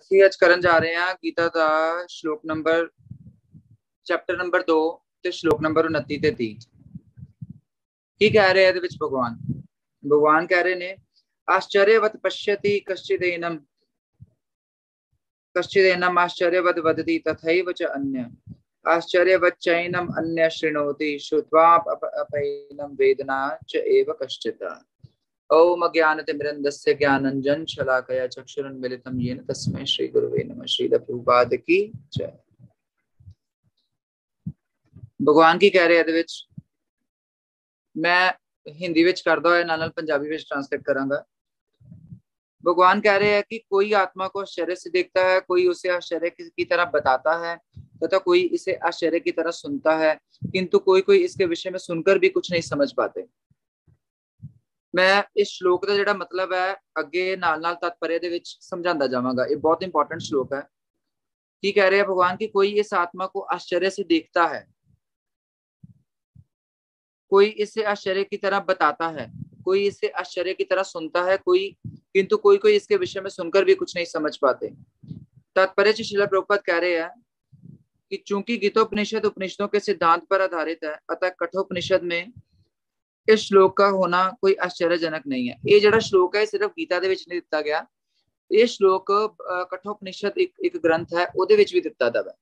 ਅਸੀਂ ਅੱਜ ਕਰਨ ਜਾ ਰਹੇ ਹਾਂ ਗੀਤਾ ਦਾ ਸ਼ਲੋਕ ਨੰਬਰ ਚੈਪਟਰ ਨੰਬਰ 2 ਤੇ ਸ਼ਲੋਕ ਨੰਬਰ 29 ਤੇ 30। ਕੀ ਕਹਿ ਰਹੇ ਇਹਦੇ ਵਿੱਚ ਭਗਵਾਨ ਕਹਿ ਰਹੇ ਨੇ ਆश्चर्यवत् पश्यति कश्चिदेनम् आश्चर्यवद् वदति तथैव च अन्य आश्चर्यवच्चैनम् अन्य शृणोति श्रुत्वापैनं वेदना च एव कश्चित्। ओम अज्ञानतिमिरन्धस्य ज्ञानाञ्जनशलाकया चक्षुरुन्मीलितं येन तस्मै श्रीगुरुवे नमः। श्रील प्रभुपाद की जय। भगवान की कह रहे हैं ਇਹਦੇ ਵਿੱਚ मैं हिंदी विच करदा होया नाल पंजाबी विच ट्रांसलेट करांगा। भगवान कह रहे हैं कि कोई आत्मा को आश्चर्य से देखता है, कोई उसे आश्चर्य की तरह बताता है तथा कोई इसे आश्चर्य की तरह सुनता है, किंतु कोई कोई इसके विषय में सुनकर भी कुछ नहीं समझ पाते। मैं इस श्लोक का जिहड़ा मतलब है अगे नाल नाल तात्पर्य दे विच समझांदा जावांगा। ये बहुत इंपॉर्टेंट श्लोक है। की कह रहे हैं भगवान की कोई इस आत्मा को आश्चर्य से देखता है, कोई इसे आश्चर्य की तरह बताता है, कोई इसे आश्चर्य की तरह सुनता है, किंतु कोई कोई इसके विषय में सुनकर भी कुछ नहीं समझ पाते। तात्पर्य श्रील प्रभुपाद कह रहे हैं कि चूंकि गीतोपनिषद उपनिषदों के सिद्धांत पर आधारित है, अतः कठोपनिषद में इस श्लोक का होना कोई आश्चर्यजनक नहीं है। ये जो श्लोक है सिर्फ गीता दे विच नहीं दिता गया, ये श्लोक कठोपनिषद एक ग्रंथ है उहदे विच भी दिता दा है।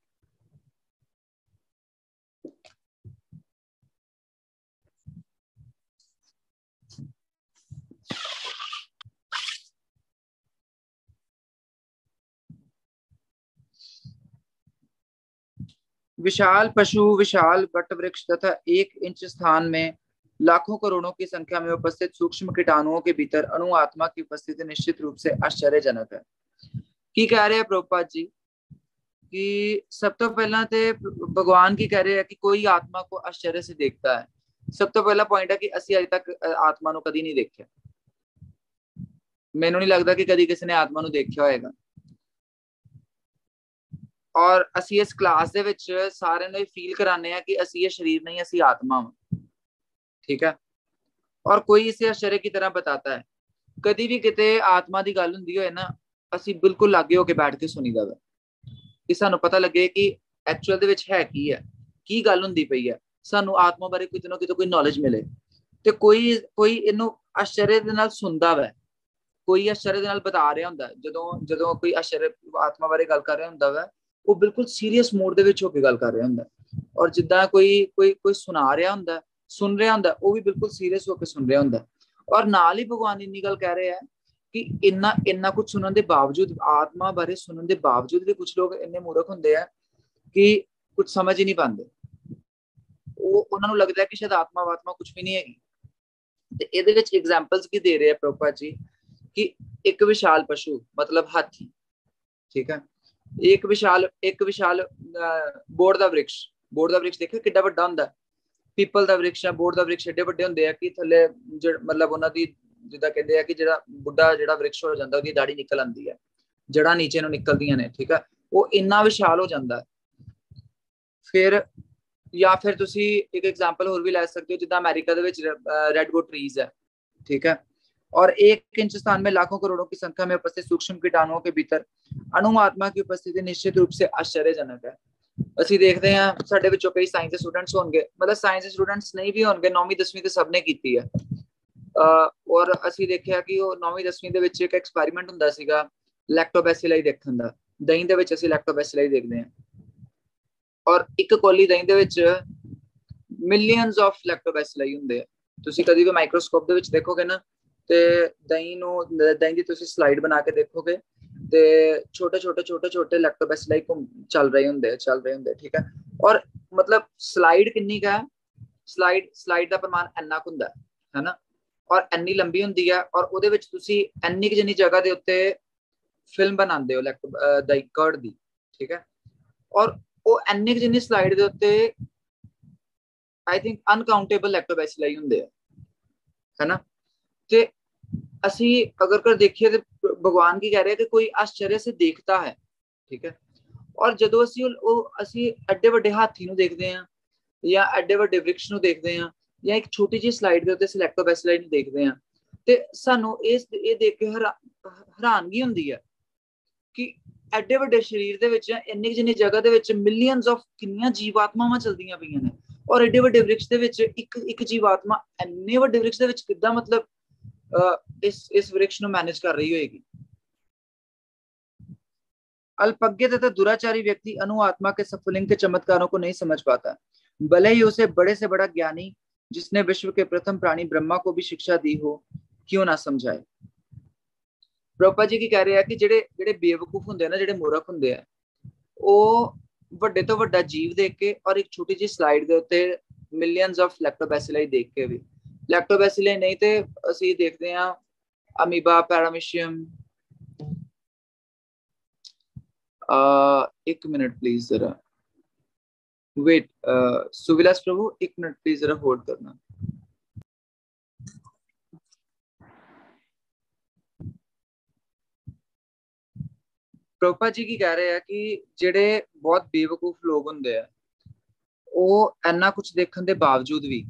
विशाल पशु, विशाल वट वृक्ष तथा 1 इंच स्थान में लाखों करोड़ों की संख्या में उपस्थित सूक्ष्म कीटाणुओं के भीतर अणु आत्मा की उपस्थिति निश्चित रूप से आश्चर्यजनक है। की कह रहे हैं प्रभुपाद जी कि सब तो पहला ते भगवान की कह रहे हैं कि कोई आत्मा को आश्चर्य से देखता है। सब तो पहला पॉइंट है कि असी अजे तक आत्मा नूं कदी नहीं देखा। मैनूं नहीं लगता कि कदी किसी ने आत्मा नूं देखा होएगा। और असी इस क्लास दे विच सारे नूं फील कराने हैं कि असी ये शरीर नहीं, असी आत्मा हां। ठीक है। और कोई इसे आश्चर्य की तरह बताता है। कदी भी किते आत्मा की गल हुंदी होए ना, असी बिल्कुल लागे होके बैठ के सुनीदा वा कि सानू पता लगे कि एक्चुअल दे विच है की गल हुंदी पई है, सानू आत्मा बारे किते ना किते कोई नॉलेज मिले। ते कोई इनू आश्चर्य दे नाल सुनदा वा, कोई आश्चर्य दे नाल बता रहा हुंदा। जदों कोई आश्चर्य आत्मा बारे गल कर रहा हुंदा वा, वो बिल्कुल सीरीयस मूड दे विच होके गल कर रहा हुंदा। और जिद्दां कोई सुना रहा हुंदा, सुन रहा हुंदा, वो भी बिल्कुल सीरीयस होकर सुन रहा हुंदा। और नाल ही भगवान इन्नी गल कह रहे हैं कि इन्ना कुछ सुनने के बावजूद, आत्मा बारे सुनने के बावजूद भी कुछ लोग इन्ने मूर्ख हुंदे हैं कि कुछ समझ ही नहीं पाते। उन्होंने लगता है कि शायद आत्मा वात्मा कुछ भी नहीं है। ਇਹਦੇ ਵਿੱਚ एग्जांपल्स की दे रहे हैं प्रभुपाद जी कि एक विशाल पशु मतलब हाथी, ठीक है, एक विशाल बोर्ड का वृक्ष देखिए किड्डा वड्डा हुंदा। पीपल का वृक्ष है, बोर्ड का वृक्ष एडे वड्डे हुंदे आ कि थल्ले मतलब उन्हां दी जिद्दां कहंदे आ कि जिहड़ा बुड्ढा जिहड़ा वृक्ष हो जांदा ओहदी दाढ़ी निकल आंदी है, जड़ां नीचे नूं निकलदियां ने। ठीक है, वो इन्ना विशाल हो जांदा। फिर या फिर तुसी एक एग्जांपल होर भी लै सकते हो, जिद्दां अमेरिका दे विच रेडवुड ट्रीज है। ठीक है, और 1 इंच स्थान में लाखों करोड़ों की संख्या में उपस्थित सूक्ष्म कीटाणुओं के भीतर अणु आत्मा की उपस्थिति निश्चित रूप से आश्चर्यजनक है। ਅਸੀਂ ਦੇਖਦੇ ਹਾਂ ਸਾਡੇ ਵਿੱਚੋਂ ਕਈ ਸਾਇੰਸ ਦੇ ਸਟੂਡੈਂਟਸ ਹੋਣਗੇ, ਮਤਲਬ ਸਾਇੰਸ ਦੇ ਸਟੂਡੈਂਟਸ ਨਹੀਂ ਵੀ ਹੋਣਗੇ, 9ਵੀਂ 10ਵੀਂ ਤੇ ਸਭ ਨੇ ਕੀਤੀ ਹੈ। ਔਰ ਅਸੀਂ ਦੇਖਿਆ ਕਿ ਉਹ 9ਵੀਂ 10ਵੀਂ ਦੇ ਵਿੱਚ ਇੱਕ ਐਕਸਪੈਰੀਮੈਂਟ ਹੁੰਦਾ ਸੀਗਾ ਲੈਕਟੋਬੈਸਿਲਾਈ ਦੇਖਣ ਦਾ। ਦਹੀਂ ਦੇ ਵਿੱਚ ਅਸੀਂ ਲੈਕਟੋਬੈਸਿਲਾਈ ਦੇਖਦੇ ਹਾਂ, ਔਰ ਇੱਕ ਕੋਲੀ ਦਹੀਂ ਦੇ ਵਿੱਚ ਮਿਲੀਅਨਸ ਆਫ ਲੈਕਟੋਬੈਸਿਲਾਈ ਹੁੰਦੇ ਆ। ਤੁਸੀਂ ਕਦੀ ਵੀ ਮਾਈਕਰੋਸਕੋਪ ਦੇ ਵਿੱਚ ਦੇਖੋਗੇ ਨਾ, ਤੇ ਦਹੀਂ ਦੀ ਤੁਸੀਂ ਸਲਾਈਡ ਬਣਾ ਕੇ ਦੇਖੋਗੇ ਤੇ छोटे लैक्टोबैसिलाई चल रहे होंगे। ठीक है, और मतलब स्लाइड किन्नी का है, स्लाइड का प्रमाण इन्ना हुंदा है ना, और इन्नी लंबी हुंदी है, और उहदे विच तुसी इन्नी जिन्नी जगह दे उत्ते फिल्म बनांदे हो दही कर्ड दी। ठीक है, और वो इन्नी जिन्नी स्लाइड दे उत्ते आई थिंक अनकाउंटेबल लैक्टोबैसिलाई हुंदे है ना। ते असी अगर कर देखिए तो भगवान की कह रहे हैं कि कोई आश्चर्य से देखता है। ठीक है, और जदों असी एडे वड्डे हाथी नूं देखते हैं या एडे वड्डे वृक्ष नूं देखते हैं या एक छोटी जी स्लाइड दे उत्ते लैक्टोबैसिलाई नूं देखते हैं, ते सानूं ये देख के हैरानगी हुंदी है कि ਐਡੇ ਵੱਡੇ ਸਰੀਰ ਦੇ ਵਿੱਚ ਇੰਨੀ ਜਿੰਨੀ ਜਗ੍ਹਾ ਦੇ ਵਿੱਚ ਮਿਲੀਅਨਸ ਆਫ ਕਿੰਨੀਆਂ ਜੀਵਾਤਮਾਵਾਂ ਚਲਦੀਆਂ ਪਈਆਂ ਨੇ, ਔਰ ਐਡੇ ਵੱਡੇ ਵ੍ਰਿਕਸ਼ ਦੇ ਵਿੱਚ ਇੱਕ ਜੀਵਾਤਮਾ ਇੰਨੇ ਵੱਡੇ ਵ੍ਰਿਕਸ਼ ਦੇ ਵਿੱਚ ਕਿੱਦਾਂ ਮਤਲਬ इस वृक्ष ਨੂੰ मैनेज कर रही होगी। अल्पज्ञ तथा दुराचारी व्यक्ति अनुआत्मा के सफलिंग के चमत्कारों को नहीं समझ पाता, भले ही उसे बड़े से बड़ा ज्ञानी जिसने विश्व के प्रथम प्राणी ब्रह्मा को भी शिक्षा दी हो क्यों ना समझाए। ਪ੍ਰਭੂਪਾ ਜੀ ਕੀ ਕਹਿ ਰਹੇ ਆ ਕਿ ਜਿਹੜੇ ਬੇਵਕੂਫ ਹੁੰਦੇ ਆ ਨਾ, ਜਿਹੜੇ ਮੂਰਖ ਹੁੰਦੇ ਆ, ਉਹ ਵੱਡੇ ਤੋਂ ਵੱਡਾ ਜੀਵ ਦੇਖ ਕੇ ਔਰ ਇੱਕ ਛੋਟੀ ਜਿਹੀ ਸਲਾਈਡ ਦੇ ਉੱਤੇ ਮਿਲੀਅਨਸ ਆਫ ਲੈਕਟੋਬੈਸਿਲਾਈ ਦੇਖ ਕੇ ਵੀ, ਲੈਕਟੋਬੈਸਿਲਾਈ ਨਹੀਂ ਤੇ ਅਸੀਂ ਦੇਖਦੇ ਹਾਂ ਅਮੀਬਾ, ਪੈਰਾਮੀਸ਼ੀਅਮ। एक मिनट प्लीज जरा वेट, सुविलास प्रभु एक मिनट प्लीज जरा होल्ड करना। ਪ੍ਰਭੂਪਾ ਜੀ ਕੀ ਕਹਿ ਰਹੇ ਆ ਕਿ ਜਿਹੜੇ ਬਹੁਤ ਬੇਵਕੂਫ ਲੋਕ ਹੁੰਦੇ ਆ, ਉਹ ਇੰਨਾ ਕੁਝ ਦੇਖਣ ਦੇ ਬਾਵਜੂਦ ਵੀ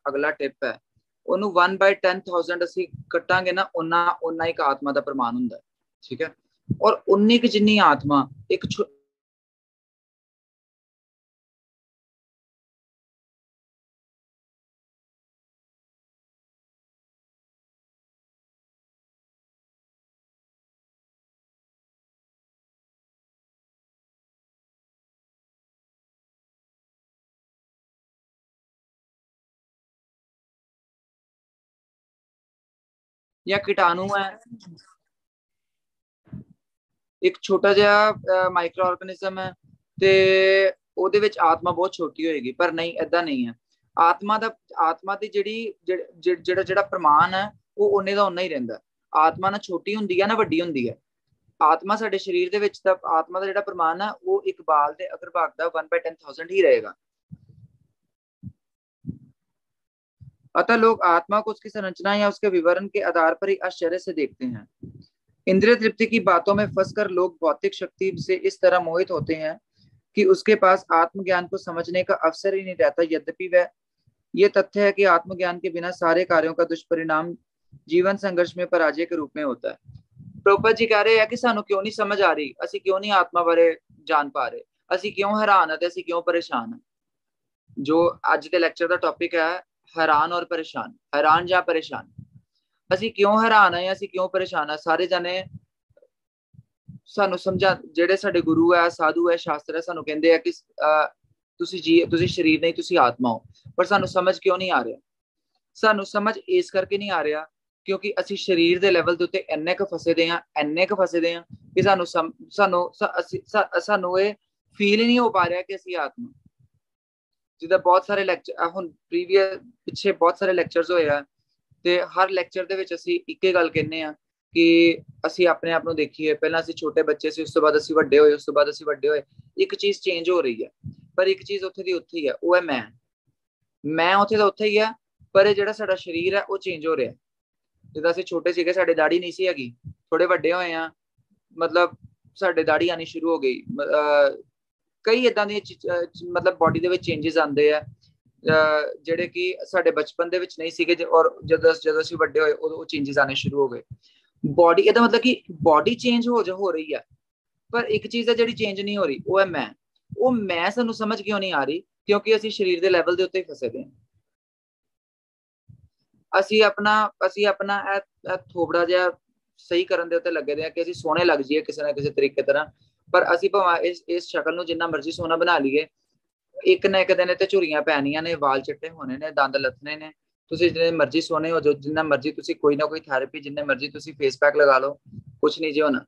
ਅਗਲਾ ਟਿਪ ਹੈ ਉਹਨੂੰ 1/10,000 ਅਸੀਂ ਕੱਟਾਂਗੇ ਨਾ, ਉਹਨਾਂ ਇੱਕ ਆਤਮਾ ਦਾ ਪ੍ਰਮਾਣ ਹੁੰਦਾ, ਠੀਕ ਹੈ। ਔਰ ਉਨੀ ਕੁ ਜਿੰਨੀ ਆਤਮਾ ਇੱਕ या कीटाणु है, एक छोटा जिहा माइक्रो ऑर्गेनिज्म है ਤੇ ਉਹਦੇ ਵਿੱਚ ਆਤਮਾ ਬਹੁਤ ਛੋਟੀ ਹੋਏਗੀ, ਪਰ ਨਹੀਂ, ਏਦਾਂ ਨਹੀਂ ਹੈ। ਆਤਮਾ ਦੀ ਜਿਹੜਾ ਪ੍ਰਮਾਣ ਹੈ ਉਹ ਉਹਨੇ ਦਾ ਓਨਾ ਹੀ ਰਹਿੰਦਾ। ਆਤਮਾ ਨਾ ਛੋਟੀ ਹੁੰਦੀ ਹੈ ਨਾ ਵੱਡੀ ਹੁੰਦੀ ਹੈ। ਆਤਮਾ ਸਾਡੇ ਸਰੀਰ ਦੇ ਵਿੱਚ ਤਾਂ ਆਤਮਾ ਦਾ ਜਿਹੜਾ ਪ੍ਰਮਾਣ ਹੈ ਉਹ ਇੱਕ ਬਾਲ ਦੇ ਅਗਰਭਾਗ ਦਾ 1/10,000 ही रहेगा। अतः लोग आत्मा को उसकी संरचना या उसके विवरण के आधार पर ही आश्चर्य से देखते हैं। इंद्रिय तृप्ति की बातों में फंसकर लोग भौतिक शक्ति से इस तरह मोहित होते हैं कि उसके पास आत्मज्ञान को समझने का अवसर ही नहीं रहता। यद्यपि वह ये तथ्य है कि आत्मज्ञान के बिना सारे कार्यों का दुष्परिणाम जीवन संघर्ष में पराजय के रूप में होता है। प्रभुपाद जी कह रहे हैं कि सानू क्यों नहीं समझ आ रही, असी क्यों नहीं आत्मा बारे जान पा रहे, असी क्यों हैरान है ते असी क्यों परेशान है। जो अज के लैक्चर का टॉपिक है हैरान और परेशान, हैरान या परेशान। असी क्यों हैरान है, असी क्यों परेशान है। सारे जने सानू समझा, जेडे साडे गुरु है, साधु है, शास्त्र है, सानू कहंदे है कि तुसी शरीर नहीं, तुसी आत्मा हो। पर सानू समझ क्यों नहीं आ रहा। सानू समझ इस करके नहीं आ रहा क्योंकि असी शरीर के लैवल के उत्ते इन्ने क फसे दे हां, इन्ने क फसे दे हां कि सानू ये फील ही नहीं हो पा रहा कि असी आत्मा। जिदा बहुत सारे लैक्चर हुण प्रीवियस पिछे बहुत सारे लैक्चरस होए आ ते हर लैक्चर दे विच असी इक्के गल कहने आ कि असी अपने आप नूं देखीए। पहलां असी छोटे बच्चे सी, उस तो बाद असी वड्डे होए, उस तो बाद असी वड्डे होए। एक चीज चेंज हो रही है, पर एक चीज उत्थे दी उत्थे ही है, वो है मैं उत्थे दा उत्थे ही है, पर ये जिहड़ा साडा शरीर है वो चेंज हो रहा है। जिद्दां असी छोटे सीगे साडी दाढ़ी नहीं सी हैगी, थोड़े वड्डे होए आ मतलब साडे दाढ़ी आनी शुरू हो गई। कई इदां दी मतलब बॉडी दे विच चेंजेस आंदे आ ਜਿਹੜੇ ਕਿ ਸਾਡੇ ਬਚਪਨ ਦੇ ਵਿੱਚ ਨਹੀਂ ਸੀਗੇ ਔਰ ਜਦੋਂ ਅਸੀਂ ਵੱਡੇ ਹੋਏ ਉਦੋਂ ਚੇਂजेस ਆने शुरू हो गए। बॉडी ਇਹਦਾ मतलब कि बॉडी चेंज हो रही है, पर एक चीज है ਜਿਹੜੀ चेंज नहीं हो रही, वो है मैं। वो मैं ਸਾਨੂੰ समझ क्यों नहीं आ रही क्योंकि ਅਸੀਂ ਸਰੀਰ ਦੇ ਲੈਵਲ ਦੇ ਉੱਤੇ ਫਸੇ ਦੇ ਹਾਂ। ਅਸੀਂ ਆਪਣਾ ਇਹ ਥੋਬੜਾ ਜਿਹਾ ਸਹੀ ਕਰਨ ਦੇ ਉੱਤੇ ਲੱਗੇ ਦੇ ਆ ਕਿ ਅਸੀਂ ਸੋਹਣੇ ਲੱਗ ਜਾਈਏ ਕਿਸੇ ਨਾ ਕਿਸੇ ਤਰੀਕੇ ਤਰ੍ਹਾਂ। ਪਰ ਅਸੀਂ ਭਾਵੇਂ ਇਸ ਸ਼ਕਲ ਨੂੰ ਜਿੰਨਾ ਮਰਜ਼ੀ ਸੋਹਣਾ ਬਣਾ ਲਈਏ, ਇੱਕ ਨਾ ਇੱਕ ਦਿਨ ਤੇ ਝੁਰੀਆਂ ਪੈਣੀਆਂ ਨੇ, ਵਾਲ ਚਿੱਟੇ ਹੋਣੇ ਨੇ, ਦੰਦ ਲੱਥਣੇ ਨੇ। ਤੁਸੀਂ ਜਿੰਨੇ ਮਰਜ਼ੀ ਸੋਹਣੇ ਹੋ ਜਾਓ, ਜਿੰਨਾ ਮਰਜ਼ੀ ਤੁਸੀਂ ਕੋਈ ਨਾ ਕੋਈ ਥੈਰੇਪੀ, ਜਿੰਨੇ ਮਰਜ਼ੀ ਤੁਸੀਂ ਫੇਸ ਪੈਕ ਲਗਾ ਲਓ, ਕੁਛ ਨਹੀਂ ਜੀ ਹੋਣਾ।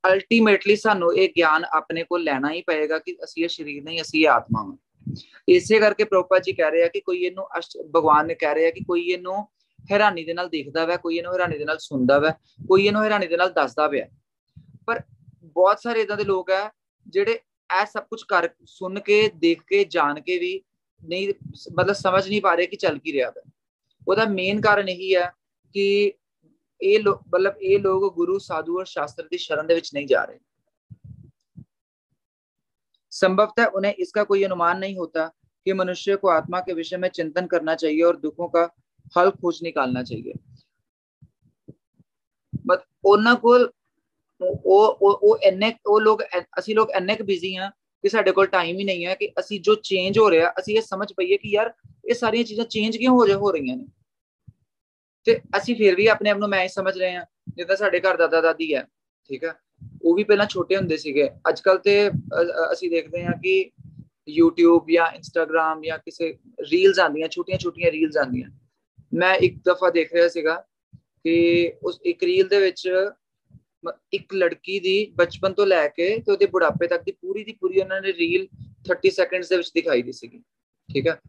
ਅਲਟੀਮੇਟਲੀ ਸਾਨੂੰ ਇਹ ਗਿਆਨ ਆਪਣੇ ਕੋਲ ਲੈਣਾ ਹੀ ਪਏਗਾ ਕਿ ਅਸੀਂ ਇਹ ਸਰੀਰ ਨਹੀਂ, ਅਸੀਂ ਇਹ ਆਤਮਾ ਹਾਂ। ਇਸੇ ਕਰਕੇ ਪ੍ਰਭੂਪਾਦ ਜੀ ਕਹਿ ਰਹੇ ਆ ਕਿ ਕੋਈ ਇਹਨੂੰ ਭਗਵਾਨ ਨੇ ਕਹਿ ਰਿਹਾ ਕਿ ਕੋਈ ਇਹਨੂੰ ਹੈਰਾਨੀ ਦੇ ਨਾਲ ਦੇਖਦਾ ਵਾ, ਕੋਈ ਇਹਨੂੰ ਹੈਰਾਨੀ ਦੇ ਨਾਲ ਸੁਣਦਾ ਵਾ, ਕੋਈ ਇਹਨੂੰ ਹੈਰਾਨੀ ਦੇ ਨਾਲ ਦੱਸਦਾ ਪਿਆ। ਪਰ ਬਹੁਤ ਸਾਰੇ ਇਦਾਂ ਦੇ ਲੋਕ ਆ ਜਿਹੜੇ ਇਹ सब कुछ कर सुन के, देख के, जान के भी नहीं मतलब समझ नहीं पा रहे कि चल की रहा है। ਉਹਦਾ मेन कारण यही है कि ये लोग गुरु, साधु और शास्त्र की शरण ਦੇ ਵਿੱਚ नहीं जा रहे। संभवतः उन्हें इसका कोई अनुमान नहीं होता कि मनुष्य को आत्मा के विषय में चिंतन करना चाहिए और दुखों का हल खोज निकालना चाहिए। बट ਉਹਨਾਂ ਕੋਲ ਉਹ ਇੰਨੇ ਉਹ ਲੋਕ ਅਸੀਂ ਲੋਕ ਇੰਨੇ ਕੁ ਬਿਜ਼ੀ ਹਾਂ ਕਿ ਸਾਡੇ ਕੋਲ ਟਾਈਮ ਹੀ ਨਹੀਂ ਹੈ ਕਿ ਅਸੀਂ ਜੋ ਚੇਂਜ ਹੋ ਰਿਹਾ ਅਸੀਂ ਇਹ ਸਮਝ ਪਈਏ ਕਿ ਯਾਰ ਇਹ ਸਾਰੀਆਂ ਚੀਜ਼ਾਂ ਚੇਂਜ ਕਿਉਂ ਹੋ ਰਹੀਆਂ ਨੇ। ਤੇ ਅਸੀਂ ਫਿਰ ਵੀ ਆਪਣੇ ਆਪ ਨੂੰ ਮੈਂ ਸਮਝ ਰਹੇ ਹਾਂ ਜਿੱਦਾਂ ਸਾਡੇ ਘਰ ਦਾਦਾ ਦਾਦੀ ਹੈ, ਠੀਕ ਹੈ, ਉਹ ਵੀ ਪਹਿਲਾਂ ਛੋਟੇ ਹੁੰਦੇ ਸੀਗੇ। ਅੱਜ ਕੱਲ ਤੇ ਅਸੀਂ ਦੇਖਦੇ ਹਾਂ ਕਿ YouTube ਜਾਂ Instagram ਜਾਂ ਕਿਸੇ ਰੀਲਸ ਆਉਂਦੀਆਂ, ਛੋਟੀਆਂ ਛੋਟੀਆਂ ਰੀਲਸ ਆਉਂਦੀਆਂ। ਮੈਂ ਇੱਕ ਦਫਾ ਦੇਖ ਰਿਹਾ ਸੀਗਾ ਕਿ ਉਸ ਇੱਕ ਰੀਲ ਦੇ ਵਿੱਚ ਇੱਕ ਲੜਕੀ ਦੀ ਬਚਪਨ ਤੋਂ ਲੈ ਕੇ ਤੇ ਉਹਦੇ ਬੁਢਾਪੇ ਤੱਕ ਦੀ ਪੂਰੀ ਉਹਨਾਂ ਨੇ ਰੀਲ 30 ਸੈਕਿੰਡਸ ਦੇ ਵਿੱਚ ਦਿਖਾਈ ਦੀ ਸੀਗੀ, ਠੀਕ ਹੈ।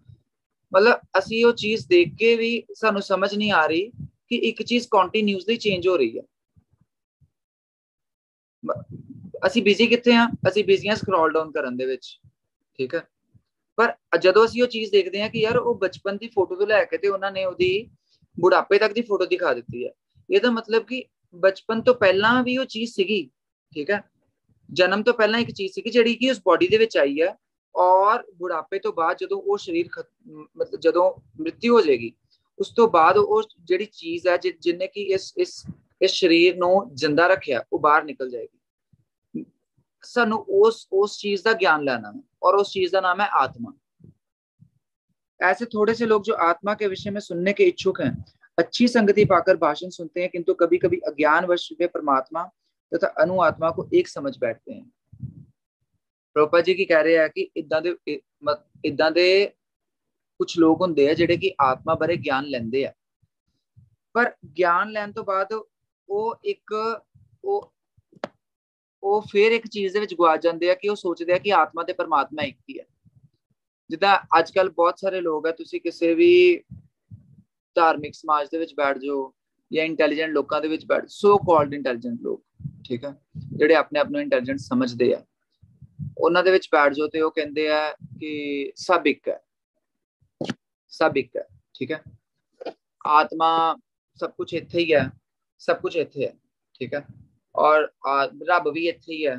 ਮਤਲਬ ਅਸੀਂ ਉਹ ਚੀਜ਼ ਦੇਖ ਕੇ ਵੀ ਸਾਨੂੰ ਸਮਝ ਨਹੀਂ ਆ ਰਹੀ ਕਿ ਇੱਕ ਚੀਜ਼ ਕੰਟੀਨਿਊਸਲੀ ਚੇਂਜ ਹੋ ਰਹੀ ਹੈ। ਅਸੀਂ ਬਿਜ਼ੀ ਕਿੱਥੇ ਆ? ਅਸੀਂ ਬਿਜ਼ੀ ਆ ਸਕਰੋਲ ਡਾਊਨ ਕਰਨ ਦੇ ਵਿੱਚ, ਠੀਕ ਹੈ। ਪਰ ਜਦੋਂ ਅਸੀਂ ਉਹ ਚੀਜ਼ ਦੇਖਦੇ ਹਾਂ ਕਿ ਯਾਰ ਉਹ ਬਚਪਨ ਦੀ ਫੋਟੋ ਤੋਂ ਲੈ ਕੇ ਤੇ ਉਹਨਾਂ ਨੇ ਉਹਦੀ ਬੁਢਾਪੇ ਤੱਕ ਦੀ ਫੋਟੋ ਦਿਖਾ ਦਿੱਤੀ ਹੈ, ਇਹਦਾ ਮਤਲਬ ਕਿ ਬਚਪਨ ਤੋਂ ਪਹਿਲਾਂ ਵੀ ਉਹ ਚੀਜ਼ ਸੀਗੀ, ਠੀਕ ਹੈ। ਜਨਮ ਤੋਂ ਪਹਿਲਾਂ ਇੱਕ ਚੀਜ਼ ਸੀਗੀ ਜਿਹੜੀ ਕਿ ਉਸ ਬੋਡੀ ਦੇ ਵਿੱਚ ਆਈ ਹੈ, ਔਰ ਬੁਢਾਪੇ ਤੋਂ ਬਾਅਦ ਜਦੋਂ ਉਹ ਸਰੀਰ ਮਤਲਬ ਜਦੋਂ ਮ੍ਰਿਤਿੂ ਹੋ ਜਾਏਗੀ ਉਸ ਤੋਂ ਬਾਅਦ ਉਹ ਜਿਹੜੀ ਚੀਜ਼ ਹੈ ਜਿਹਨੇ ਕਿ ਇਸ ਸਰੀਰ ਨੂੰ ਜਿੰਦਾ ਰੱਖਿਆ ਉਹ ਬਾਹਰ ਨਿਕਲ ਜਾਏਗੀ। ਸਾਨੂੰ उस चीज का ज्ञान लेना है और उस चीज का नाम है आत्मा। ऐसे थोड़े से लोग जो आत्मा के विषय में सुनने के इच्छुक हैं अच्छी संगति पाकर भाषण सुनते हैं, किंतु कभी कभी अज्ञानवश वे परमात्मा तथा अनु आत्मा को एक समझ बैठते हैं। प्रभुपाद जी की कह रहे हैं कि इदा दे कुछ लोग होंगे हैं जिहड़े कि आत्मा बारे ज्ञान लेंदे आ, पर ज्ञान लैन तो बाद ਉਹ ਫਿਰ ਇੱਕ ਚੀਜ਼ ਦੇ ਵਿੱਚ ਗਵਾਚ ਜਾਂਦੇ ਆ ਕਿ ਉਹ ਸੋਚਦੇ ਆ ਕਿ ਆਤਮਾ ਤੇ ਪਰਮਾਤਮਾ ਇੱਕ ਹੀ ਹੈ। ਜਿੱਦਾਂ ਅੱਜ ਕੱਲ ਬਹੁਤ ਸਾਰੇ ਲੋਕ ਆ, ਤੁਸੀਂ ਕਿਸੇ ਵੀ ਧਾਰਮਿਕ ਸਮਾਜ ਦੇ ਵਿੱਚ ਬੈਠ ਜਾਓ ਜਾਂ ਇੰਟੈਲੀਜੈਂਟ ਲੋਕਾਂ ਦੇ ਵਿੱਚ ਬੈਠ, ਸੋ ਕਾਲਡ ਇੰਟੈਲੀਜੈਂਟ ਲੋਕ, ਠੀਕ ਹੈ, ਜਿਹੜੇ ਆਪਣੇ ਆਪ ਨੂੰ ਇੰਟੈਲੀਜੈਂਟ ਸਮਝਦੇ ਆ, ਉਹਨਾਂ ਦੇ ਵਿੱਚ ਬੈਠ ਜਾਓ ਤੇ ਉਹ ਕਹਿੰਦੇ ਆ ਕਿ ਸਭ ਇੱਕ ਹੈ, ਸਭ ਇੱਕ ਹੈ, ਠੀਕ ਹੈ, ਆਤਮਾ ਸਭ ਕੁਝ ਇੱਥੇ ਹੀ ਹੈ, ਸਭ ਕੁਝ ਇੱਥੇ ਹੈ, ਠੀਕ ਹੈ, ਔਰ ਰੱਬ ਵੀ ਇੱਥੇ ਹੀ ਹੈ।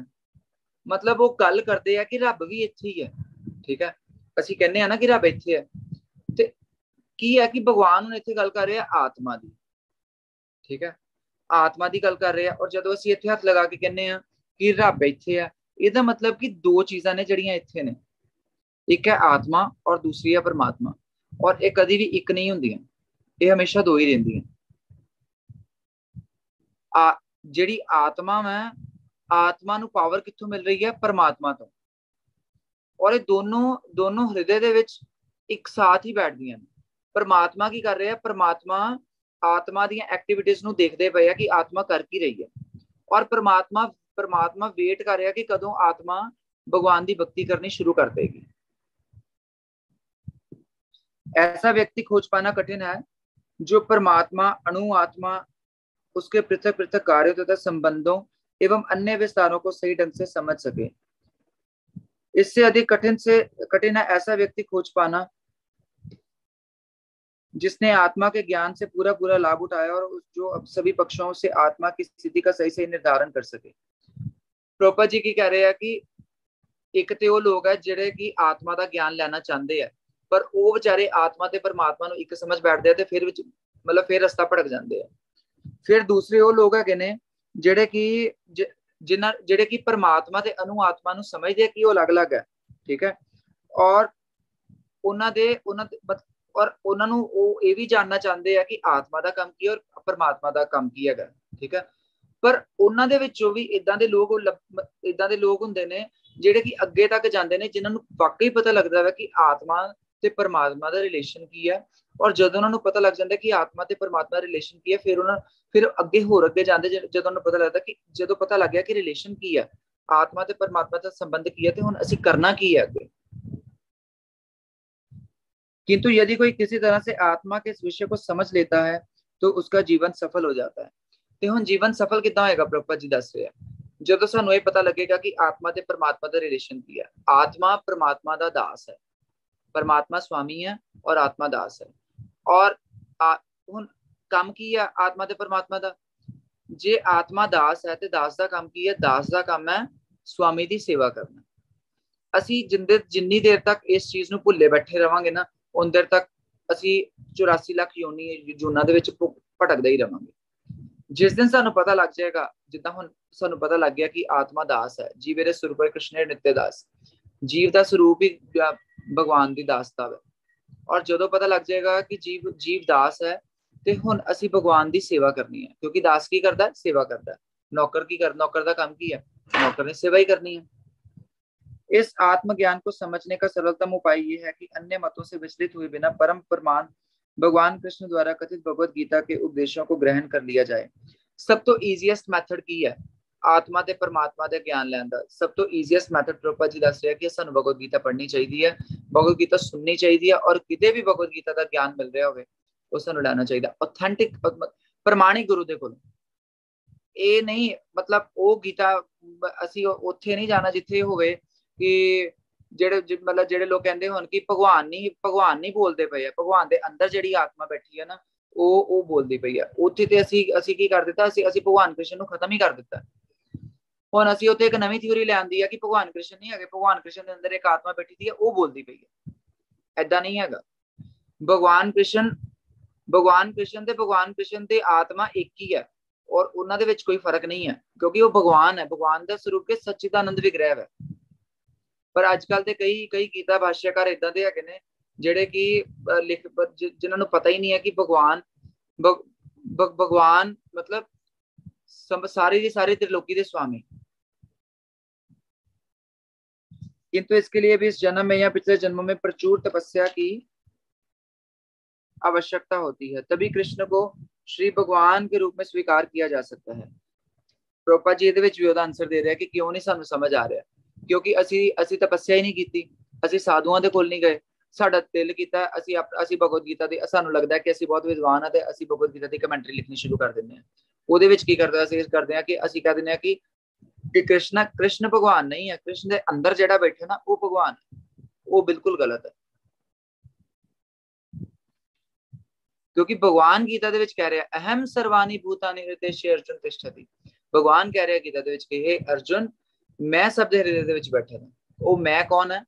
ਮਤਲਬ ਉਹ ਗੱਲ ਕਰਦੇ ਆ ਕਿ ਰੱਬ ਵੀ ਇੱਥੇ ਹੀ ਹੈ, ਠੀਕ ਹੈ। ਅਸੀਂ ਕਹਿੰਦੇ ਆ ਨਾ ਕਿ ਰੱਬ ਇੱਥੇ ਹੈ, ਤੇ ਕੀ ਹੈ ਕਿ ਭਗਵਾਨ ਹੁਣ ਇੱਥੇ ਗੱਲ ਕਰ ਰਹੇ ਆ ਆਤਮਾ ਦੀ, ਠੀਕ ਹੈ, ਆਤਮਾ ਦੀ ਗੱਲ ਕਰ ਰਹੇ ਆ। ਔਰ ਜਦੋਂ ਅਸੀਂ ਇੱਥੇ ਹੱਥ ਲਗਾ ਕੇ ਕਹਿੰਦੇ ਆ ਕਿ ਰੱਬ ਇੱਥੇ ਹੈ, ਇਹਦਾ ਮਤਲਬ ਕਿ ਦੋ ਚੀਜ਼ਾਂ ਨੇ ਜਿਹੜੀਆਂ ਇੱਥੇ ਨੇ, ਇੱਕ ਹੈ ਆਤਮਾ ਔਰ ਦੂਸਰੀ ਹੈ ਪਰਮਾਤਮਾ, ਔਰ ਇਹ ਕਦੀ ਵੀ ਇੱਕ ਨਹੀਂ ਹੁੰਦੀਆਂ, ਇਹ ਹਮੇਸ਼ਾ ਦੋ ਹੀ ਰਹਿੰਦੀਆਂ। ਜਿਹੜੀ ਆਤਮਾ ਹੈ, ਆਤਮਾ ਨੂੰ ਪਾਵਰ ਕਿੱਥੋਂ ਮਿਲ ਰਹੀ ਹੈ? ਪਰਮਾਤਮਾ ਤੋਂ, ਔਰ ਇਹ ਦੋਨੋਂ ਹਿਰਦੇ ਦੇ ਵਿੱਚ ਇੱਕ ਸਾਥ ਹੀ ਬੈਠਦੀਆਂ ਨੇ। ਪਰਮਾਤਮਾ ਕੀ ਕਰ ਰਿਹਾ? ਪਰਮਾਤਮਾ ਆਤਮਾ ਦੀਆਂ ਐਕਟੀਵਿਟੀਜ਼ ਨੂੰ ਦੇਖਦੇ ਪਏ ਆ ਕਿ ਆਤਮਾ ਕਰ ਕੀ ਰਹੀ ਹੈ, ਔਰ ਪਰਮਾਤਮਾ ਵੇਟ ਕਰ ਰਿਹਾ ਕਿ ਕਦੋਂ ਆਤਮਾ भगवान की भक्ति करनी शुरू कर देगी। ऐसा व्यक्ति खोज पाना कठिन है जो परमात्मा, अणु आत्मा, उसके पृथक पृथक कार्यों तथा संबंधों एवं अन्य विस्तारों को सही ढंग से समझ सके। इससे अधिक कठिन है ऐसा व्यक्ति खोज पाना जिसने आत्मा के ज्ञान से पूरा पूरा लाभ उठाया और जो अब सभी पक्षों से आत्मा की स्थिति का सही सही निर्धारण कर सके। प्रभुपाद जी की कह रहे हैं कि एक तो वो लोग है जिहड़े कि आत्मा का ज्ञान लेना चाहते हैं, पर वो बेचारे आत्मा ते परमात्मा नूं एक समझ बैठते हैं, फिर मतलब फिर रस्ता भटक जाते हैं। फिर दूसरे वो लोग है ने जिहड़े कि परमात्मा ते अनु आत्मा नूं समझदे कि वो अलग अलग है, ठीक है, और उन्हां नूं वो ये भी जानना चाहते हैं कि आत्मा का काम की और परमात्मा का काम की है, ठीक है। पर उन्हां दे विचों भी इदां दे लोग हुंदे ने ਜਿਹੜੇ ਕਿ ਅੱਗੇ ਤੱਕ ਜਾਂਦੇ ਨੇ, ਜਿਨ੍ਹਾਂ ਨੂੰ ਵਾਕਈ ਪਤਾ ਲੱਗਦਾ ਹੈ ਕਿ ਆਤਮਾ ਤੇ ਪਰਮਾਤਮਾ ਦਾ ਰਿਲੇਸ਼ਨ ਕੀ ਹੈ, ਔਰ ਜਦੋਂ ਉਹਨਾਂ ਨੂੰ ਪਤਾ ਲੱਗ ਜਾਂਦਾ ਕਿ ਆਤਮਾ ਤੇ ਪਰਮਾਤਮਾ ਦਾ ਰਿਲੇਸ਼ਨ ਕੀ ਹੈ, ਫਿਰ ਅੱਗੇ ਜਾਂਦੇ, ਜਦੋਂ ਉਹਨਾਂ ਨੂੰ ਪਤਾ ਲੱਗਦਾ ਕਿ ਜਦੋਂ ਪਤਾ ਲੱਗ ਗਿਆ ਕਿ ਰਿਲੇਸ਼ਨ ਕੀ ਹੈ, आत्मा ਤੇ परमात्मा ਦਾ संबंध ਕੀ ਹੈ, ਤੇ ਹੁਣ ਅਸੀਂ ਕਰਨਾ ਕੀ ਹੈ ਅੱਗੇ। किंतु यदि कोई किसी तरह से आत्मा के इस विषय को समझ लेता है तो उसका जीवन सफल हो जाता है। ਤੇ ਹੁਣ जीवन सफल कितना होएगा? प्रभुपाद जी दस रहे हैं ਜਦੋਂ ਸਾਨੂੰ ਇਹ ਪਤਾ ਲੱਗੇਗਾ ਕਿ ਆਤਮਾ ਤੇ ਪਰਮਾਤਮਾ ਦਾ ਰਿਲੇਸ਼ਨ ਕੀ ਹੈ। ਆਤਮਾ ਪਰਮਾਤਮਾ ਦਾ ਦਾਸ ਹੈ, ਪਰਮਾਤਮਾ ਸਵਾਮੀ ਹੈ ਔਰ ਆਤਮਾ ਦਾਸ ਹੈ। ਔਰ ਹੁਣ ਕੰਮ ਕੀ ਹੈ ਆਤਮਾ ਤੇ ਪਰਮਾਤਮਾ ਦਾ? ਜੇ ਆਤਮਾ ਦਾਸ ਹੈ ਤੇ ਦਾਸ ਦਾ ਕੰਮ ਕੀ ਹੈ? ਦਾਸ ਦਾ ਕੰਮ ਹੈ ਸਵਾਮੀ ਦੀ ਸੇਵਾ ਕਰਨਾ। ਅਸੀਂ ਜਿੰਨੀ ਦੇਰ ਤੱਕ ਇਸ ਚੀਜ਼ ਨੂੰ ਭੁੱਲੇ ਬੈਠੇ ਰਵਾਂਗੇ ਨਾ, ਉਨੀ ਦੇਰ ਤੱਕ ਅਸੀਂ 84 ਲੱਖ ਜੂਨਾਂ ਦੇ ਵਿੱਚ ਭਟਕਦੇ ਹੀ ਰਵਾਂਗੇ। ਜਿਸ ਦਿਨ ਸਾਨੂੰ ਪਤਾ ਲੱਗ ਜਾਏਗਾ, ਜਿੱਦਾਂ ਹੁਣ ਸਾਨੂੰ ਪਤਾ ਲੱਗ ਗਿਆ ਕਿ ਆਤਮਾ ਦਾਸ ਹੈ, ਜੀਵ ਦੇ ਸਰੂਪ ਕ੍ਰਿਸ਼ਨ ਨਿत्य ਦਾਸ, ਜੀਵ ਦਾ ਸਰੂਪ ਹੀ ਭਗਵਾਨ ਦੀ ਦਾਸਤਾ ਹੈ। ਔਰ ਜਦੋਂ ਪਤਾ ਲੱਗ ਜਾਏਗਾ ਕਿ ਜੀਵ ਦਾਸ ਹੈ, ਤੇ ਹੁਣ ਅਸੀਂ ਭਗਵਾਨ ਦੀ ਸੇਵਾ ਕਰਨੀ ਹੈ, ਕਿਉਂਕਿ ਦਾਸ ਕੀ ਕਰਦਾ ਹੈ? ਸੇਵਾ ਕਰਦਾ ਹੈ। नौकर की कर नौकर का काम की है? नौकर ने सेवा ही करनी है। इस आत्मज्ञान को समझने का सरलतम उपाय ये है कि अन्य मतों से विचलित हुए बिना परम प्रमाण भगवान कृष्ण द्वारा कथित भगवत गीता के उपदेशों को ग्रहण कर लिया जाए। सब तो ईजीएस्ट मैथड की है आत्मा ते परमात्मा दे ज्ञान लैन दा। सब तो ईजीएस्ट मैथड प्रभुपा जी दस रहे कि सानू भगवत गीता पढ़नी चाहिए है, भगवत गीता सुननी चाहिए है, और किते भी भगवत गीता का ज्ञान मिल रहा होवे वो सानू लेना चाहिए ऑथेंटिक प्रमाणिक गुरु दे कोलों। ਇਹ ਨਹੀਂ ਮਤਲਬ ਉਹ ਗੀਤਾ ਅਸੀਂ ਉੱਥੇ ਨਹੀਂ ਜਾਣਾ ਜਿੱਥੇ ਹੋਵੇ ਕਿ ਜਿਹੜੇ ਲੋਕ ਕਹਿੰਦੇ ਹੋਣ ਕਿ ਭਗਵਾਨ ਨਹੀਂ ਬੋਲਦੇ ਪਏ ਆ, ਭਗਵਾਨ ਦੇ ਅੰਦਰ ਜਿਹੜੀ ਆਤਮਾ ਬੈਠੀ ਹੈ ਨਾ ਉਹ ਬੋਲਦੀ ਪਈ ਆ। ਉੱਥੇ ਤੇ ਅਸੀਂ ਕੀ ਕਰ ਦਿੱਤਾ, ਅਸੀਂ ਭਗਵਾਨ ਕ੍ਰਿਸ਼ਨ ਨੂੰ ਖਤਮ ਹੀ ਕਰ ਦਿੱਤਾ। ਹੁਣ ਅਸੀਂ ਉੱਥੇ ਇੱਕ ਨਵੀਂ ਥਿਊਰੀ ਲੈ ਆਂਦੀ ਆ ਕਿ ਭਗਵਾਨ ਕ੍ਰਿਸ਼ਨ ਨਹੀਂ ਹੈਗੇ, ਭਗਵਾਨ ਕ੍ਰਿਸ਼ਨ ਦੇ ਅੰਦਰ ਇੱਕ ਆਤਮਾ ਬੈਠੀ ਦੀ ਹੈ ਉਹ ਬੋਲਦੀ ਪਈ ਹੈ। ਐਦਾਂ ਨਹੀਂ ਹੈਗਾ। ਭਗਵਾਨ ਕ੍ਰਿਸ਼ਨ ਤੇ ਆਤਮਾ ਇੱਕ ਹੀ ਹੈ और उन्होंने विच कोई फर्क नहीं है, क्योंकि वो भगवान है, भगवान का स्वरूप के सच्चिदानंद विग्रह है। पर अजकल ते कई गीता भाष्यकार इदां दे हैगे ने जिहड़े कि जिन्हां नूं पता ही नहीं है कि भगवान मतलब सारी दी सारी त्रिलोकी दे स्वामी। किंतु इसके लिए भी इस जन्म में या पिछले जन्मों में प्रचुर तपस्या की आवश्यकता होती है, तभी कृष्ण को श्री भगवान के रूप में स्वीकार किया जा सकता है। प्रभुपाद जी ਇਹਦੇ ਵਿੱਚ ਵੀ ਉਹਦਾ ਆਨਸਰ ਦੇ ਰਿਹਾ ਕਿ ਕਿਉਂ ਨਹੀਂ ਸਾਨੂੰ ਸਮਝ ਆ ਰਿਹਾ, ਕਿਉਂਕਿ ਅਸੀਂ ਤਪੱਸਿਆ ਹੀ ਨਹੀਂ ਕੀਤੀ, ਅਸੀਂ ਸਾਧੂਆਂ ਦੇ ਕੋਲ ਨਹੀਂ ਗਏ, ਸਾਡਾ ਦਿਲ ਕੀਤਾ ਅਸੀਂ ਭਗਵਦ ਗੀਤਾ ਦੇ, ਸਾਨੂੰ ਲੱਗਦਾ ਕਿ ਅਸੀਂ ਬਹੁਤ ਵਿਦਵਾਨ ਆ ਤੇ ਅਸੀਂ ਭਗਵਦ ਗੀਤਾ ਦੀ ਕਮੈਂਟਰੀ ਲਿਖਣੀ ਸ਼ੁਰੂ ਕਰ ਦਿੰਦੇ ਹਾਂ। ਉਹਦੇ ਵਿੱਚ ਕੀ ਕਰਦਾ ਅਸੀਂ ਕਰਦੇ ਹਾਂ ਕਿ ਅਸੀਂ ਕਹਿ ਦਿੰਦੇ ਹਾਂ ਕਿ कृष्ण भगवान नहीं है, कृष्ण ਦੇ ਅੰਦਰ ਜਿਹੜਾ ਬੈਠਾ ਨਾ ਉਹ ਭਗਵਾਨ ਹੈ। ਉਹ ਬਿਲਕੁਲ ਗਲਤ ਹੈ, क्योंकि भगवान गीता दे विच कह रहा है अहम सर्वाणी भूतानि हृदयेषु अर्जुन तिष्ठति। भगवान कह रहा है गीता दे विच कि हे अर्जुन मैं सब दे हृदय दे विच बैठा था। वो मैं कौन है?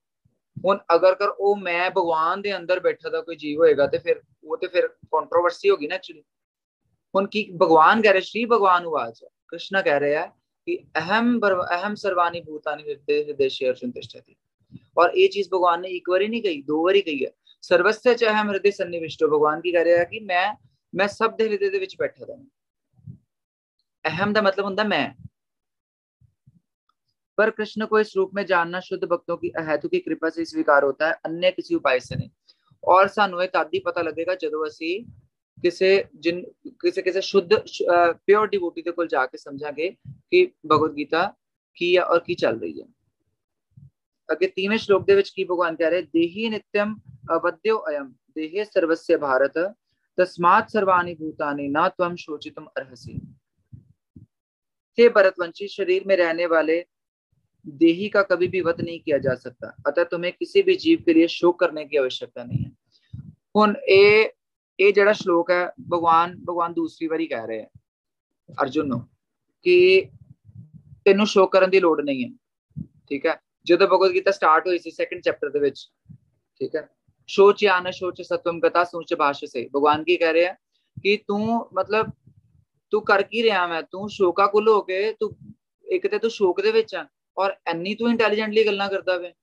हुण अगर वो मैं भगवान दे अंदर बैठा था कोई जीव होएगा तो फिर कंट्रोवर्सी होगी ना एक्चुअली। हुण की भगवान कह रहे, श्री भगवान उवाच, कृष्ण कह रहे हैं कि अहम सर्वाणी भूतानि हृदयेषु अर्जुन तिष्ठति। और ये चीज भगवान ने एक बार ही नहीं कही, दो बार ही कही है। सर्वस्य च अहम हृदय सन्निविष्टो, भगवान की कह रहा है कि मैं सब दे हृदय दे विच बैठा था। अहम दा मतलब हुंदा मैं। पर कृष्ण को इस रूप में जानना शुद्ध भक्तों की अहेतु की कृपा से स्वीकार होता है, अन्य किसी उपाय से नहीं। और सानू ये तद ही पता लगेगा जदों असी किसे शुद्ध प्योर डिवोटी दे कोल जाके समझांगे कि भगवत गीता की है और की चल रही है। अगे 3वें श्लोक दे विच की भगवान कह रहे, देहि नित्यम अवद्यो अयम देहे सर्वस्य भारत तस्मात् सर्वाणि भूतानि न त्वं शोचितुम अर्हसि। हे भरतवंशी, शरीर में रहने वाले देही का कभी भी वध नहीं किया जा सकता, अतः तुम्हें किसी भी जीव के लिए शोक करने की आवश्यकता नहीं है। हुण ये जिहड़ा श्लोक है भगवान दूसरी बारी कह रहे हैं अर्जुन नूं कि तैनूं शोक करन दी लोड़ नहीं है। ठीक है, ਜਦੋਂ भगवत गीता स्टार्ट हुई सी 2nd चैप्टर ਦੇ ਵਿੱਚ, ठीक है, शोच या न शोच सत्वम गता सूच भाष्य से भगवान की कह रहे हैं कि तू कर की रहा मैं, तू शोकाकुल हो के तू एक ते तू शोक दे विच है और एनी तू इंटेलिजेंटली गल्लां करदा वे।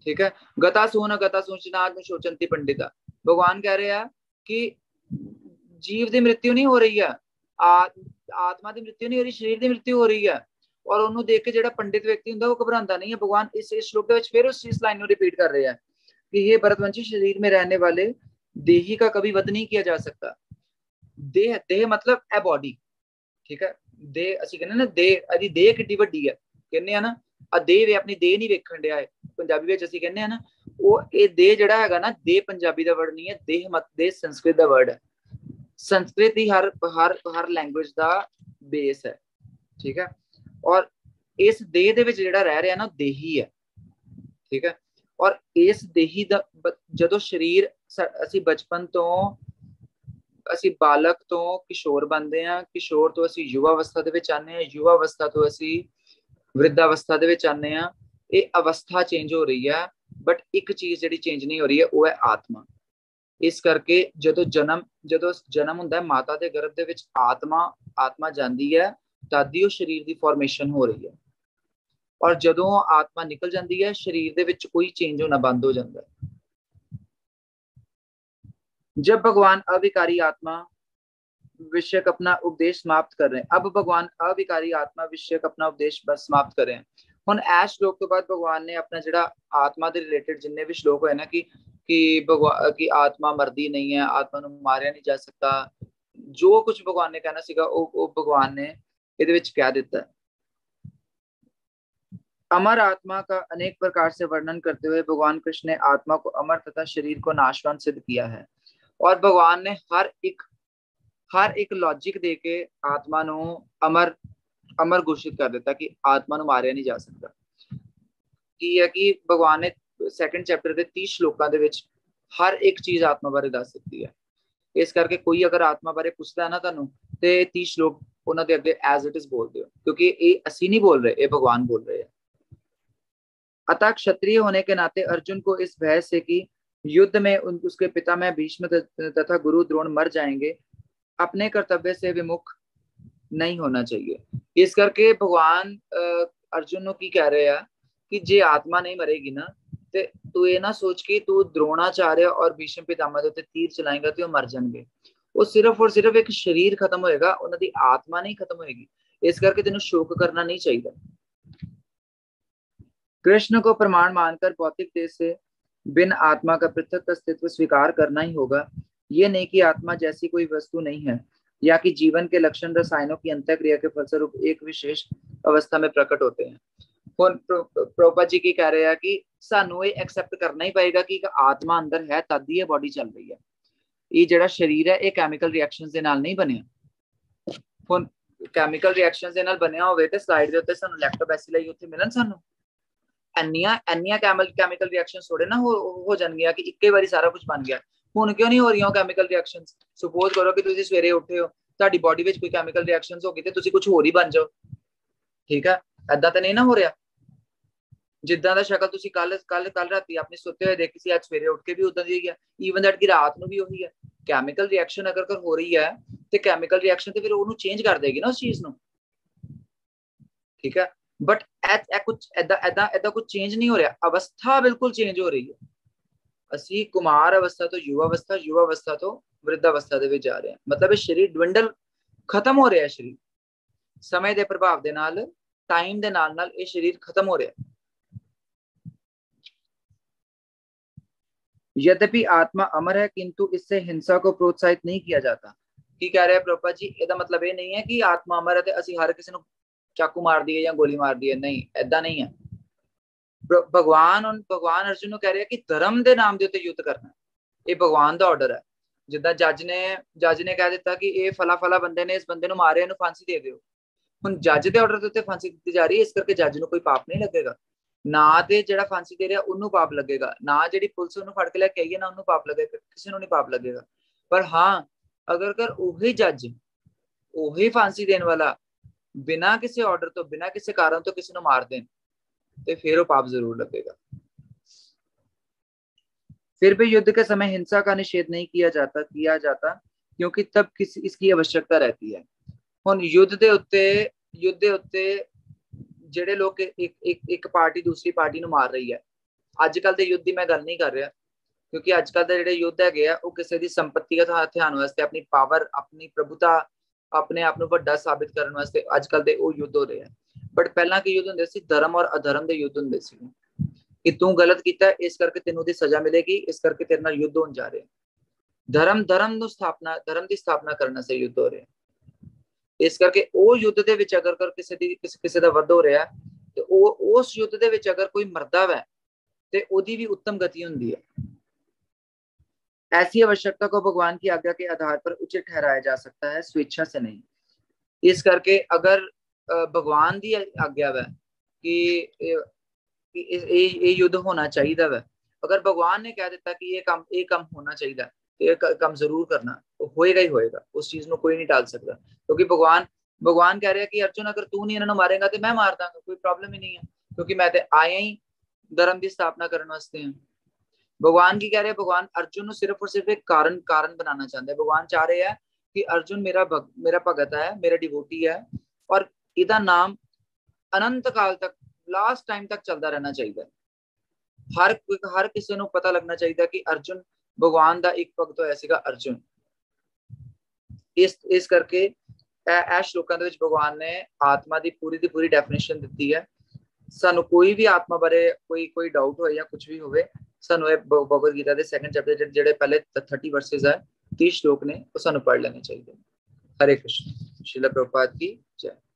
ठीक है, गता सूच नाग शोचंती पंडिता। भगवान कह रहे हैं कि जीव की मृत्यु नहीं हो रही है, आत्मा की मृत्यु नहीं हो रही, शरीर की मृत्यु हो रही है। और उन्होंने देख के जो पंडित व्यक्ति होंगे वो घबराता नहीं है। भगवान इस श्लोक के फिर उस लाइन को रिपीट कर रहे हैं कि हे भरतवंशी, शरीर में रहने वाले देही का कभी वध नहीं किया जा सकता। देह मतलब है बॉडी। ठीक है, देह ਅਸੀਂ ਕਹਿੰਦੇ ਨਾ ਇਹਦੀ ਦੇਹ ਕਿੱਡੀ ਵੱਡੀ ਹੈ, ਕਹਿੰਦੇ ਆ ਨਾ ਆ ਦੇਹ ਵੇ ਆਪਣੀ ਦੇਹ ਨਹੀਂ ਵੇਖਣ ਡਿਆ ਹੈ। ਪੰਜਾਬੀ ਵਿੱਚ ਅਸੀਂ ਕਹਿੰਦੇ ਆ ਨਾ ਉਹ ਇਹ ਦੇਹ ਜਿਹੜਾ ਹੈਗਾ ਨਾ, ਦੇਹ ਪੰਜਾਬੀ ਦਾ ਵਰਡ ਨਹੀਂ ਹੈ, ਦੇਹ ਮਤ ਦੇਹ ਸੰਸਕ੍ਰਿਤ ਦਾ ਵਰਡ ਹੈ। ਸੰਸਕ੍ਰਿਤ ਹੀ ਹਰ ਲੈਂਗੁਏਜ ਦਾ ਬੇਸ ਹੈ। ਠੀਕ ਹੈ, और इस देह दे विच जिहड़ा रह रहा ना देही है। ठीक है, और इस देही दा जदों शरीर असी बचपन तो असी बालक तो किशोर बनते हैं, किशोर तो असी युवा अवस्था दे विच आने हैं, युवा अवस्था तो असी वृद्धावस्था दे विच आने हैं, ये अवस्था चेंज हो रही है, बट एक चीज जी चेंज नहीं हो रही है, वो है आत्मा। इस करके जो जन्म होंदा है माता के गर्भ दे विच आत्मा जाती है, तद शरीर की फॉर्मेशन हो रही है। और जदों आत्मा निकल जाती है, शरीर दे विच कोई चेंज होना बंद हो जाता है। जब भगवान अविकारी आत्मा विषयक अपना उपदेश समाप्त कर रहे हैं, अब भगवान अविकारी आत्मा विषयक अपना उपदेश बस समाप्त कर रहे हैं। हुण ऐ श्लोक तो बाद भगवान ने अपना जिहड़ा आत्मा के रिलेटेड जिन्ने भी श्लोक होए ना कि भगवान की आत्मा मरदी नहीं है, आत्मा नूं मारिया नहीं जा सकता, जो कुछ भगवान ने कहना सीगा वो भगवान ने इहदे विच कह दिता है। अमर आत्मा का अनेक प्रकार से वर्णन करते हुए भगवान कृष्ण ने आत्मा को अमर तथा शरीर को नाशवान सिद्ध किया है। और भगवान ने हर एक लॉजिक दे के आत्मा नो अमर घोषित कर दिता कि आत्मा नो मारिया नहीं जा सकता। की है कि भगवान ने सैकंड चैप्टर के 30 श्लोकों के विच हर एक चीज आत्मा बारे दस सकती है। इस करके कोई अगर आत्मा बारे पूछता है ना तुहानू ते 30 श्लोक उन्हां दे अगे एज इट इज बोल दिओ, क्योंकि ये असी नहीं बोल रहे, ये भगवान बोल रहे हैं। अतः क्षत्रिय होने के नाते अर्जुन को इस भय से कि युद्ध में उसके पिता में भीष्म तथा गुरु द्रोण मर जाएंगे, अपने कर्तव्य से विमुख नहीं होना चाहिए। इस करके भगवान अर्जुन की कह रहे हैं कि जे आत्मा नहीं मरेगी ना, ते तू ये ना सोच कि तू द्रोणाचार्य और भीष्म पितामह के तीर चलाएगा तो मर जाएंगे। वो सिर्फ और सिर्फ एक शरीर खत्म होएगा, उन्होंने आत्मा नहीं खत्म होएगी। इस करके तेन शोक करना नहीं चाहिए। कृष्ण को प्रमाण मानकर भौतिक देश से बिन आत्मा का पृथक अस्तित्व स्वीकार करना ही होगा। ये नहीं कि आत्मा जैसी कोई वस्तु नहीं है, या कि जीवन के लक्षण रसायनों की अंतःक्रिया के फलस्वरूप एक विशेष अवस्था में प्रकट होते हैं। प्रभुपाद जी की कह रहे हैं कि सानू ये एक्सेप्ट करना ही पड़ेगा कि आत्मा अंदर है, तद ही ये बॉडी चल रही है। ये जिहड़ा शरीर है ये कैमिकल रिएक्शंस दे नाल नहीं बनिया। हुण कैमिकल रिएक्शंस दे नाल बनिया होवे ते स्लाइड दे उत्ते सानू लैक्टोबैसिलाई उत्थे मिलन सानू एनिया कैमिकल रिएक्शंस थोड़े ना हो जाएंगे कि इक्के बारी सारा कुछ बन गया। हुण क्यों नहीं हो रही कैमिकल रिएक्शंस? सपोज करो कि तुसीं सवेरे उठे हो, तुहाडी बॉडी विच कोई कैमिकल रिएक्शंस हो गई ते तुसीं कुछ होर ही बन जाओ। ठीक है, ऐदां तां नहीं ना हो रहा। जिद्दां दा शक्ल तुसीं कल राती अपने सुते हुए देखी सी, अज सवेरे उठ के भी उदां दी है। ईवन दैट कि रात नूं भी ओही है। कैमिकल रिएक्शन अगर हो रही है तो कैमिकल रिएक्शन तो फिर उन्होंने चेंज कर देगी ना उस चीज नूं। ठीक है, बट कुछ ऐदा कुछ चेंज नहीं हो रहा, अवस्था बिल्कुल चेंज हो रही है। असी कुमार अवस्था तो युवा अवस्था तो वृद्धावस्था दे विच जा रहे हैं। मतलब शरीर dwindle खत्म हो रहा है। शरीर समय के प्रभाव दे नाल, टाइम दे नाल ये शरीर खत्म हो रहा है। यद्यपि आत्मा अमर है, किंतु इससे हिंसा को प्रोत्साहित नहीं किया जाता। की कह रहे हैं प्रभुपाद जी? ਇਹਦਾ मतलब ये नहीं है कि आत्मा अमर है तो ਅਸੀਂ हर किसी ਨੂੰ चाकू मार दिए या गोली मार दिए, नहीं, ऐदा नहीं है। भगवान अर्जुन कह रहे हैं कि धर्म के नाम के उत्ते युद्ध करना, ये भगवान का ऑर्डर है। जिद्दां जज ने कह दिता कि ये फला बंदे ने इस बंदे ਨੂੰ मारे, इहनूं फांसी दे दिओ। हुण जज के ऑर्डर के उत्ते फांसी दी जा रही है, इस करके जज ਨੂੰ कोई पाप नहीं लगेगा ना, ते जिहड़ा फांसी दे रहा उन्होंने पाप लगेगा ना, जिहड़ी पुलिस उन्होंने फड़ के लेके आई है ना उन्होंने पाप लगेगा, किसी को नहीं पाप लगेगा। पर हाँ, अगर वही जज वही फांसी देने वाला बिना किसी ऑर्डर तो बिना किसी कारण तो किसी को मार दें तो फिर वो पाप जरूर लगेगा। फिर भी युद्ध के समय हिंसा का निषेध नहीं किया जाता क्योंकि तब इसकी आवश्यकता रहती है। हुण युद्ध दे उत्ते ਜਿਹੜੇ लोग एक पार्टी दूसरी पार्टी ਨੂੰ मार रही है, अजकल के युद्ध की मैं गल नहीं कर रहा, क्योंकि अजकल के ਜਿਹੜੇ युद्ध है वो किसी की संपत्ति का हथियान वास्ते, अपनी पावर, अपनी प्रभुता, अपने आप ਨੂੰ ਵੱਡਾ साबित करने वास्ते अजकल के वो युद्ध हो रहे हैं। बट पहला के युद्ध होंदे सी धर्म और अधर्म के युद्ध होंदे सी कि तू गलत किया इस करके तेनों दी सजा मिलेगी, इस करके तेरे नाल युद्ध होने जा रहे हैं। धर्म की स्थापना करने से युद्ध हो रहे हैं। इस करके वो युद्ध दे विच अगर किसी दा वध हो रहा है तो उस युद्ध दे विच अगर कोई मरदा है तो ओदी भी उत्तम गति हुंदी है। ऐसी आवश्यकता को भगवान की आज्ञा के आधार पर उचित ठहराया जा सकता है, स्वेच्छा से नहीं। इस करके अगर भगवान की आज्ञा है कि ये युद्ध होना चाहिए वै, अगर भगवान ने कह दिता कि ये काम होना चाहिए तो ये काम जरूर करना, होएगा ही होएगा। उस चीज को कोई नहीं टाल सकता, क्योंकि भगवान कह रहे हैं कि अर्जुन अगर तू नहीं इन्होंने मारेगा तो मैं मार दांगा, कोई प्रॉब्लम ही नहीं है। क्योंकि मैं ते आया ही धर्म की स्थापना करने वास्ते हैं। भगवान की कह रहे हैं, भगवान अर्जुन को सिर्फ और सिर्फ एक कारण बनाना चाहते हैं। भगवान चाह रहे हैं कि अर्जुन मेरा भगत है, मेरा डिवोटी है, और इदा नाम अनंत काल तक, लास्ट टाइम तक चलता रहना चाहिए। हर किसी को पता लगना चाहिए कि अर्जुन भगवान का एक भगत होया सीगा अर्जुन। इस करके ਇਹ ਸ਼ਲੋਕਾਂ ਦੇ ਵਿੱਚ ਭਗਵਾਨ ਨੇ ਆਤਮਾ ਦੀ ਪੂਰੀ ਡੈਫੀਨੇਸ਼ਨ ਦਿੱਤੀ ਹੈ। ਸਾਨੂੰ ਕੋਈ ਵੀ ਆਤਮਾ ਬਾਰੇ ਕੋਈ ਡਾਊਟ ਹੋਏ ਜਾਂ ਕੁਝ ਵੀ ਹੋਵੇ, ਸਾਨੂੰ ਇਹ ਭਗਵਦ ਗੀਤਾ ਦੇ ਸੈਕੰਡ ਚੈਪਟਰ ਜਿਹੜੇ ਪਹਿਲੇ 30 ਵਰਸਸ ਹੈ, 30 ਸ਼ਲੋਕ ਨੇ, ਉਹ ਸਾਨੂੰ ਪੜ੍ਹ ਲੈਣੇ ਚਾਹੀਦੇ। हरे कृष्ण। श्रील प्रभुपाद की जय।